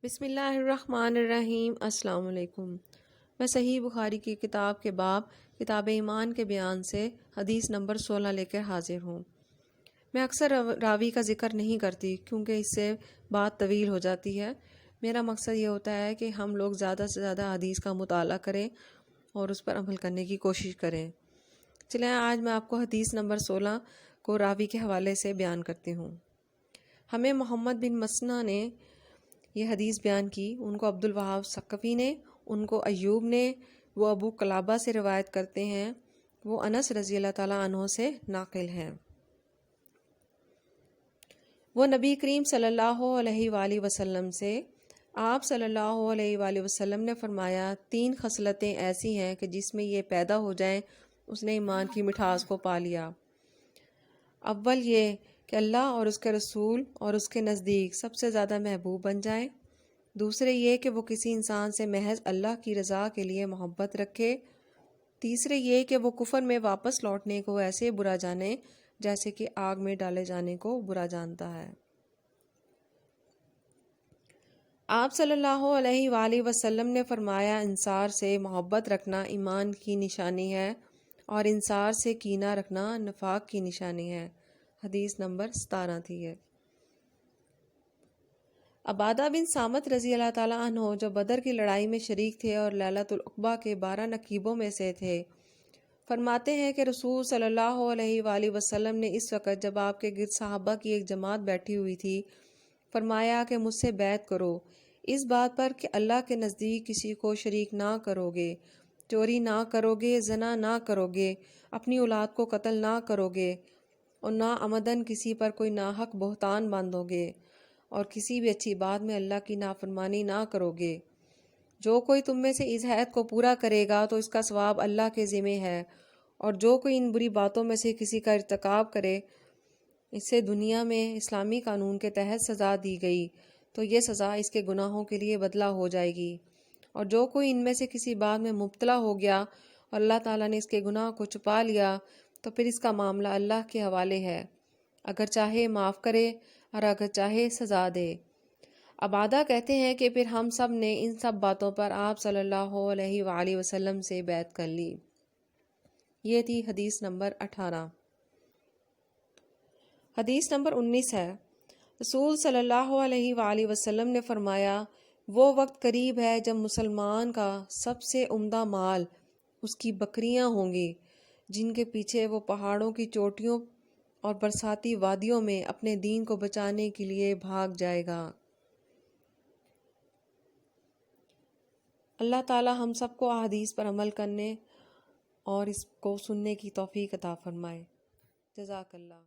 بسم اللہ الرحمن الرحیم۔ السلام علیکم۔ میں صحیح بخاری کی کتاب کے باب کتاب ایمان کے بیان سے حدیث نمبر 16 لے کر حاضر ہوں۔ میں اکثر راوی کا ذکر نہیں کرتی کیونکہ اس سے بات طویل ہو جاتی ہے۔ میرا مقصد یہ ہوتا ہے کہ ہم لوگ زیادہ سے زیادہ حدیث کا مطالعہ کریں اور اس پر عمل کرنے کی کوشش کریں۔ چلیں آج میں آپ کو حدیث نمبر 16 کو راوی کے حوالے سے بیان کرتی ہوں۔ ہمیں محمد بن مسنہ نے یہ حدیث بیان کی، ان کو عبد الوہاب ثقفی نے، ان کو ایوب نے، وہ ابو قلابہ سے روایت کرتے ہیں، وہ انس رضی اللہ تعالیٰ عنہ سے ناقل ہیں۔ وہ نبی کریم صلی اللہ علیہ وآلہ وسلم سے آپ صلی اللہ علیہ وآلہ وسلم نے فرمایا، 3 خصلتیں ایسی ہیں کہ جس میں یہ پیدا ہو جائیں اس نے ایمان کی مٹھاس کو پا لیا۔ اول یہ کہ اللہ اور اس کے رسول اور اس کے نزدیک سب سے زیادہ محبوب بن جائیں۔ دوسرے یہ کہ وہ کسی انسان سے محض اللہ کی رضا کے لیے محبت رکھے۔ تیسرے یہ کہ وہ کفر میں واپس لوٹنے کو ایسے برا جانے جیسے کہ آگ میں ڈالے جانے کو برا جانتا ہے۔ آپ صلی اللہ علیہ وآلہ وسلم نے فرمایا، انصار سے محبت رکھنا ایمان کی نشانی ہے اور انصار سے کینہ رکھنا نفاق کی نشانی ہے۔ حدیث نمبر 17 تھی یہ۔ عبادہ بن صامت رضی اللہ تعالیٰ عنہ جو بدر کی لڑائی میں شریک تھے اور لیلۃ العقبہ کے 12 نقیبوں میں سے تھے، فرماتے ہیں کہ رسول صلی اللہ علیہ وآلہ وسلم نے اس وقت جب آپ کے گرد صحابہ کی ایک جماعت بیٹھی ہوئی تھی، فرمایا کہ مجھ سے بیعت کرو اس بات پر کہ اللہ کے نزدیک کسی کو شریک نہ کرو گے، چوری نہ کرو گے، زنا نہ کرو گے، اپنی اولاد کو قتل نہ کرو گے اور نہ عمدن کسی پر کوئی ناحق بہتان باندھو گے اور کسی بھی اچھی بات میں اللہ کی نافرمانی نہ کرو گے۔ جو کوئی تم میں سے اس عہد کو پورا کرے گا تو اس کا ثواب اللہ کے ذمہ ہے، اور جو کوئی ان بری باتوں میں سے کسی کا ارتکاب کرے، اس سے دنیا میں اسلامی قانون کے تحت سزا دی گئی تو یہ سزا اس کے گناہوں کے لیے بدلہ ہو جائے گی، اور جو کوئی ان میں سے کسی بات میں مبتلا ہو گیا اور اللہ تعالیٰ نے اس کے گناہ کو چھپا لیا تو پھر اس کا معاملہ اللہ کے حوالے ہے، اگر چاہے معاف کرے اور اگر چاہے سزا دے۔ عبادہ کہتے ہیں کہ پھر ہم سب نے ان سب باتوں پر آپ صلی اللہ علیہ وآلہ وسلم سے بیعت کر لی۔ یہ تھی حدیث نمبر 18۔ حدیث نمبر 19 ہے۔ رسول صلی اللہ علیہ وآلہ وسلم نے فرمایا، وہ وقت قریب ہے جب مسلمان کا سب سے عمدہ مال اس کی بکریاں ہوں گی، جن کے پیچھے وہ پہاڑوں کی چوٹیوں اور برساتی وادیوں میں اپنے دین کو بچانے کے لیے بھاگ جائے گا۔ اللہ تعالی ہم سب کو احادیث پر عمل کرنے اور اس کو سننے کی توفیق عطا فرمائے۔ جزاک اللہ۔